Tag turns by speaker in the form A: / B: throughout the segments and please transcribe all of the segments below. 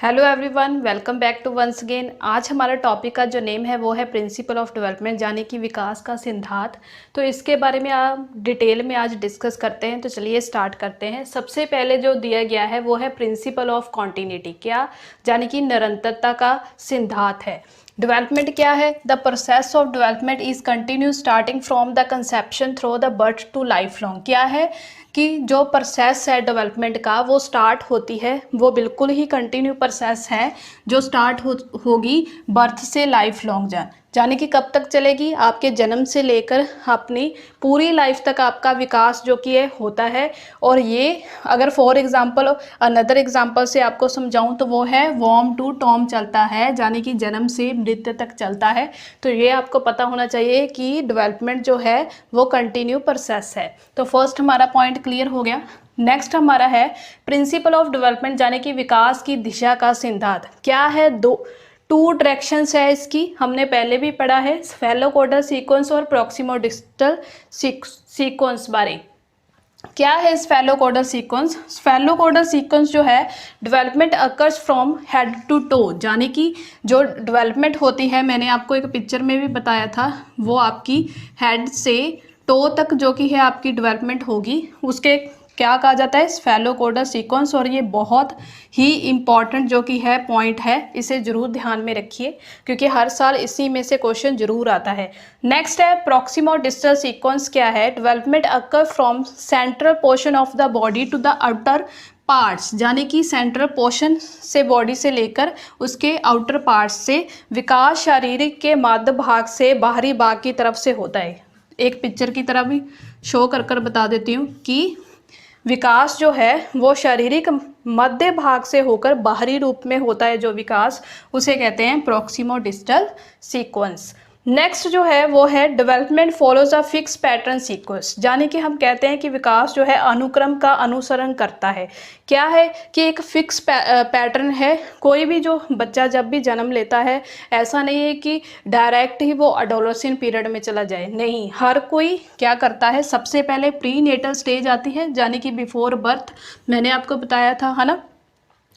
A: Hello everyone, welcome back to once again. आज हमारा topic का जो नेम है वो है प्रिंसिपल ऑफ डेवलपमेंट, यानी कि विकास का सिद्धांत। तो इसके बारे में आप डिटेल में आज डिस्कस करते हैं। तो चलिए स्टार्ट करते हैं। सबसे पहले जो दिया गया है वो है प्रिंसिपल ऑफ कॉन्टिन्यूटी, क्या यानी कि निरंतरता का सिद्धांत है। डेवलपमेंट क्या है? The process of development is continue starting from the conception through the birth to life long. क्या है कि जो प्रोसेस है डेवलपमेंट का वो स्टार्ट होती है, वो बिल्कुल ही कंटिन्यू प्रोसेस है जो स्टार्ट होगी बर्थ से लाइफ लॉन्ग यानी कि कब तक चलेगी? आपके जन्म से लेकर अपनी पूरी लाइफ तक आपका विकास जो कि है होता है। और ये अगर फॉर एग्जांपल अनदर एग्जांपल से आपको समझाऊं तो वो है वॉर्म टू टॉम चलता है, यानी कि जन्म से मृत्यु तक चलता है। तो ये आपको पता होना चाहिए कि डेवलपमेंट जो है वो कंटिन्यू प्रोसेस है। तो फर्स्ट हमारा पॉइंट क्लियर हो गया। नेक्स्ट हमारा है प्रिंसिपल ऑफ डेवलपमेंट, यानी कि विकास की दिशा का सिद्धांत। क्या है? टू डायरेक्शंस है इसकी, हमने पहले भी पढ़ा है, स्फेलोकोडल सीक्वेंस और प्रॉक्सिमोडिस्टल सीक्वेंस बारे। क्या है स्फेलोकोडल सीक्वेंस? स्फेलोकोडल सीक्वेंस जो है development occurs from head to toe, यानी कि जो डेवलपमेंट होती है, मैंने आपको एक पिक्चर में भी बताया था, वो आपकी हेड से टो तक जो कि है आपकी डेवलपमेंट होगी, उसके क्या कहा जाता है? स्फेलोकोडल सीक्वेंस। और ये बहुत ही इम्पॉर्टेंट जो कि है पॉइंट है, इसे जरूर ध्यान में रखिए क्योंकि हर साल इसी में से क्वेश्चन जरूर आता है। नेक्स्ट है प्रॉक्सिमोडिस्टल सीक्वेंस। क्या है? Development occur from central portion of the body to the outer parts, यानी कि सेंट्रल पोर्शन से बॉडी से लेकर उसके आउटर पार्ट्स से विकास शारीरिक के मध्य भाग से बाहरी भाग की तरफ से होता है। एक पिक्चर की तरह भी शो कर बता देती हूँ कि विकास जो है वो शारीरिक मध्य भाग से होकर बाहरी रूप में होता है। जो विकास उसे कहते हैं प्रॉक्सिमोडिस्टल सीक्वेंस। नेक्स्ट जो है वो है development follows a fix pattern sequence, यानी कि हम कहते हैं कि विकास जो है अनुक्रम का अनुसरण करता है। क्या है कि एक फिक्स पैटर्न है। कोई भी जो बच्चा जब भी जन्म लेता है, ऐसा नहीं है कि डायरेक्ट ही वो एडोलेसेंट पीरियड में चला जाए, नहीं, हर कोई क्या करता है, सबसे पहले प्री नेटल स्टेज आती है, यानी कि बिफोर बर्थ। मैंने आपको बताया था, है ना,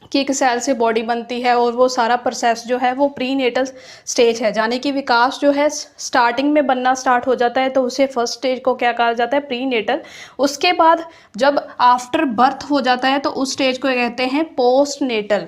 A: कि एक सेल से बॉडी बनती है और वो सारा प्रोसेस जो है वो प्री नेटल स्टेज है, यानी कि विकास जो है स्टार्टिंग में बनना स्टार्ट हो जाता है, तो उसे फर्स्ट स्टेज को क्या कहा जाता है? Prenatal. उसके बाद जब आफ्टर बर्थ हो जाता है तो उस स्टेज को कहते हैं पोस्ट नेटल।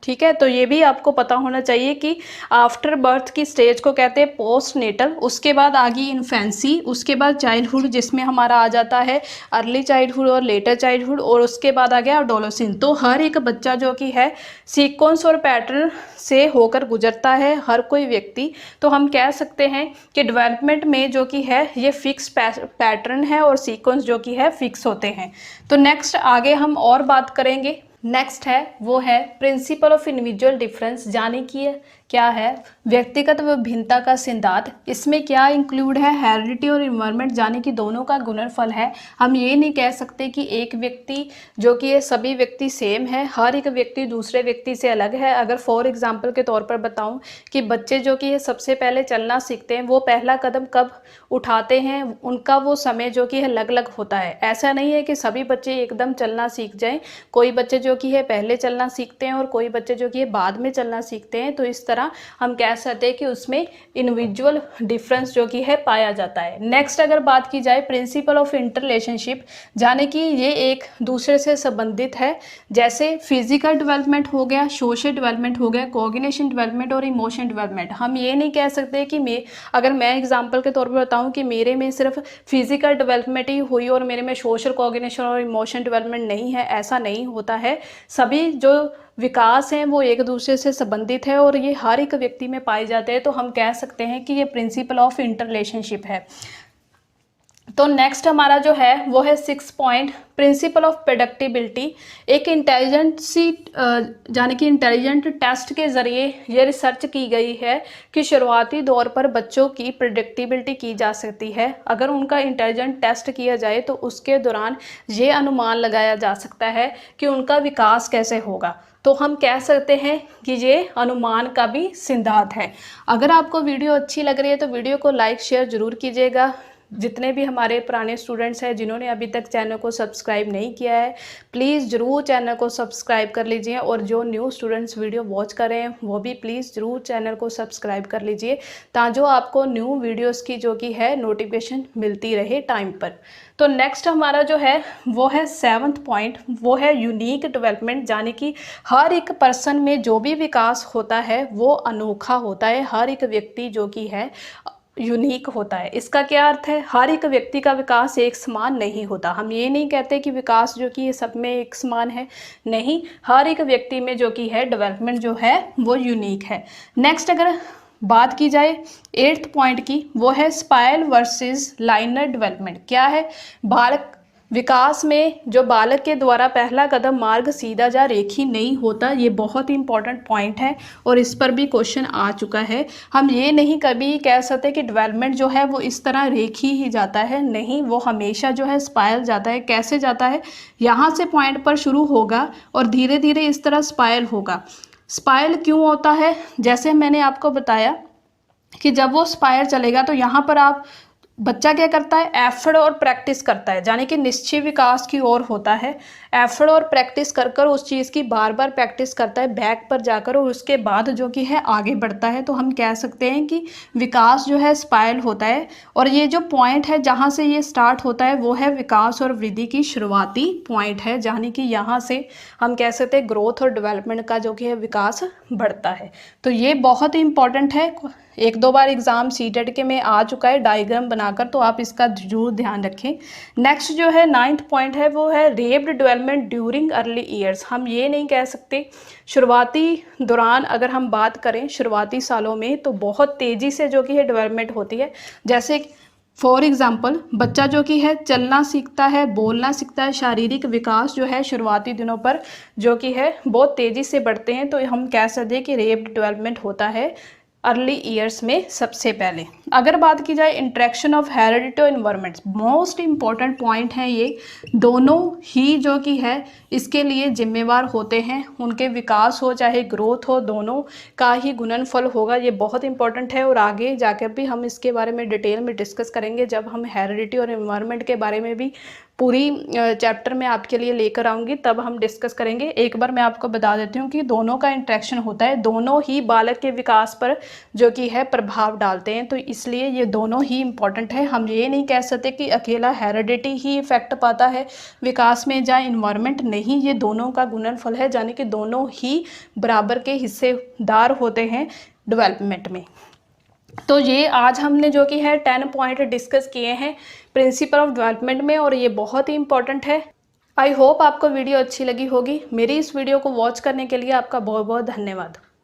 A: ठीक है, तो ये भी आपको पता होना चाहिए कि आफ्टर बर्थ की स्टेज को कहते हैं पोस्ट नेटल। उसके बाद आ गई इन्फेंसी, उसके बाद चाइल्डहुड जिसमें हमारा आ जाता है अर्ली चाइल्डहुड और लेटर चाइल्डहुड, और उसके बाद आ गया एडोलेसेंस। तो हर एक बच्चा जो कि है सीक्वेंस और पैटर्न से होकर गुजरता है, हर कोई व्यक्ति। तो हम कह सकते हैं कि डेवलपमेंट में जो कि है ये फिक्स पैटर्न है और सीक्वेंस जो कि है फिक्स होते हैं। तो नेक्स्ट आगे हम और बात करेंगे। नेक्स्ट है वो है प्रिंसिपल ऑफ इंडिविजुअल डिफरेंस, यानी कि क्या है? व्यक्तिगत विभिन्नता का सिद्धांत। इसमें क्या इंक्लूड है? हेरिडिटी और इन्वायरमेंट, यानी कि दोनों का गुणनफल है। हम ये नहीं कह सकते कि एक व्यक्ति जो कि ये सभी व्यक्ति सेम है, हर एक व्यक्ति दूसरे व्यक्ति से अलग है। अगर फॉर एग्जांपल के तौर पर बताऊं कि बच्चे जो कि ये सबसे पहले चलना सीखते हैं, वो पहला कदम कब उठाते हैं, उनका वो समय जो कि है अलग अलग होता है। ऐसा नहीं है कि सभी बच्चे एकदम चलना सीख जाएं, कोई बच्चे जो कि है पहले चलना सीखते हैं और कोई बच्चे जो कि है बाद में चलना सीखते हैं। तो इस तरह हम कह सकते हैं कि उसमें इंडिविजुअल डिफरेंस जो कि है पाया जाता है। नेक्स्ट अगर बात की जाए प्रिंसिपल ऑफ इंटररिलेशनशिप, यानी कि ये एक दूसरे से संबंधित है। जैसे फिजिकल डेवलपमेंट हो गया, सोशल डेवलपमेंट हो गया, कोऑर्डिनेशन डेवलपमेंट और इमोशन डेवलपमेंट। हम ये नहीं कह सकते कि अगर मैं एग्जांपल के तौर पर बताऊं कि मेरे में सिर्फ फिजिकल डेवलपमेंट ही हुई और मेरे में सोशल, कोऑर्डिनेशन और इमोशन डेवलपमेंट नहीं है, ऐसा नहीं होता है। सभी जो विकास हैं वो एक दूसरे से संबंधित है और ये हर एक व्यक्ति में पाए जाते हैं। तो हम कह सकते हैं कि ये प्रिंसिपल ऑफ इंटररिलेशनशिप है। तो नेक्स्ट हमारा जो है वो है 6 पॉइंट प्रिंसिपल ऑफ प्रेडिक्टेबिलिटी। एक यानी कि इंटेलिजेंट टेस्ट के ज़रिए ये रिसर्च की गई है कि शुरुआती दौर पर बच्चों की प्रेडिक्टेबिलिटी की जा सकती है। अगर उनका इंटेलिजेंट टेस्ट किया जाए तो उसके दौरान ये अनुमान लगाया जा सकता है कि उनका विकास कैसे होगा। तो हम कह सकते हैं कि ये अनुमान का भी सिद्धांत है। अगर आपको वीडियो अच्छी लग रही है तो वीडियो को लाइक शेयर ज़रूर कीजिएगा। जितने भी हमारे पुराने स्टूडेंट्स हैं जिन्होंने अभी तक चैनल को सब्सक्राइब नहीं किया है, प्लीज़ ज़रूर चैनल को सब्सक्राइब कर लीजिए, और जो न्यू स्टूडेंट्स वीडियो वॉच कर रहे हैं वो भी प्लीज़ ज़रूर चैनल को सब्सक्राइब कर लीजिए, ताकि आपको न्यू वीडियोस की जो कि है नोटिफिकेशन मिलती रहे टाइम पर। तो नेक्स्ट हमारा जो है वो है 7th पॉइंट, वो है यूनिक डेवलपमेंट, यानी कि हर एक पर्सन में जो भी विकास होता है वो अनोखा होता है, हर एक व्यक्ति जो कि है यूनिक होता है। इसका क्या अर्थ है? हर एक व्यक्ति का विकास एक समान नहीं होता। हम ये नहीं कहते कि विकास जो कि ये सब में एक समान है, नहीं, हर एक व्यक्ति में जो कि है डेवलपमेंट जो है वो यूनिक है। नेक्स्ट अगर बात की जाए 8th पॉइंट की, वो है स्पाइरल वर्सेस लाइनर डेवलपमेंट। क्या है? बालक विकास में जो बालक के द्वारा पहला कदम मार्ग सीधा जा रेखी नहीं होता, ये बहुत ही इंपॉर्टेंट पॉइंट है और इस पर भी क्वेश्चन आ चुका है। हम ये नहीं कभी कह सकते कि डेवलपमेंट जो है वो इस तरह रेखी ही जाता है, नहीं, वो हमेशा जो है स्पाइरल जाता है। कैसे जाता है? यहाँ से पॉइंट पर शुरू होगा और धीरे धीरे इस तरह स्पाइरल होगा। स्पाइरल क्यों होता है? जैसे मैंने आपको बताया कि जब वो स्पाइरल चलेगा तो यहाँ पर आप बच्चा क्या करता है? एफर्ट और प्रैक्टिस करता है, यानी कि निश्चित विकास की ओर होता है। एफर्ट और प्रैक्टिस कर कर उस चीज़ की बार बार प्रैक्टिस करता है बैक पर जाकर, और उसके बाद जो कि है आगे बढ़ता है। तो हम कह सकते हैं कि विकास जो है स्पाइरल होता है। और ये जो पॉइंट है जहाँ से ये स्टार्ट होता है वो है विकास और वृद्धि की शुरुआती पॉइंट है, यानी कि यहाँ से हम कह सकते हैं ग्रोथ और डेवलपमेंट का जो कि है विकास बढ़ता है। तो ये बहुत ही इंपॉर्टेंट है, 1-2 बार एग्जाम सीटेट के में आ चुका है डायग्राम बनाकर, तो आप इसका जरूर ध्यान रखें। नेक्स्ट जो है 9th पॉइंट है वो है raped development during early years. हम ये नहीं कह सकते शुरुआती दौरान, अगर हम बात करें शुरुआती सालों में तो बहुत तेज़ी से जो कि है डेवलपमेंट होती है। जैसे फॉर एग्ज़ाम्पल बच्चा जो कि है चलना सीखता है, बोलना सीखता है, शारीरिक विकास जो है शुरुआती दिनों पर जो कि है बहुत तेज़ी से बढ़ते हैं, तो हम कह सकते हैं कि रेप्ड डेवलपमेंट होता है अर्ली ईयर्स में सबसे पहले। अगर बात की जाए इंटरेक्शन ऑफ हेरिडिटी और इन्वायरमेंट्स, मोस्ट इम्पॉर्टेंट पॉइंट है ये, दोनों ही जो कि है इसके लिए जिम्मेवार होते हैं। उनके विकास हो चाहे ग्रोथ हो, दोनों का ही गुणनफल होगा। ये बहुत इंपॉर्टेंट है और आगे जाकर भी हम इसके बारे में डिटेल में डिस्कस करेंगे जब हम हेरिडिटी और इन्वायरमेंट के बारे में भी पूरी चैप्टर में आपके लिए लेकर आऊँगी, तब हम डिस्कस करेंगे। एक बार मैं आपको बता देती हूँ कि दोनों का इंटरेक्शन होता है, दोनों ही बालक के विकास पर जो कि है प्रभाव डालते हैं, तो इसलिए ये दोनों ही इम्पॉर्टेंट है। हम ये नहीं कह सकते कि अकेला हेरिडिटी ही इफेक्ट पाता है विकास में या इन्वायरमेंट, नहीं, ये दोनों का गुणनफल है, यानी कि दोनों ही बराबर के हिस्सेदार होते हैं डेवलपमेंट में। तो ये आज हमने जो कि है 10 पॉइंट डिस्कस किए हैं प्रिंसिपल ऑफ डेवलपमेंट में, और ये बहुत ही इंपॉर्टेंट है। आई होप आपको वीडियो अच्छी लगी होगी। मेरी इस वीडियो को वॉच करने के लिए आपका बहुत बहुत धन्यवाद।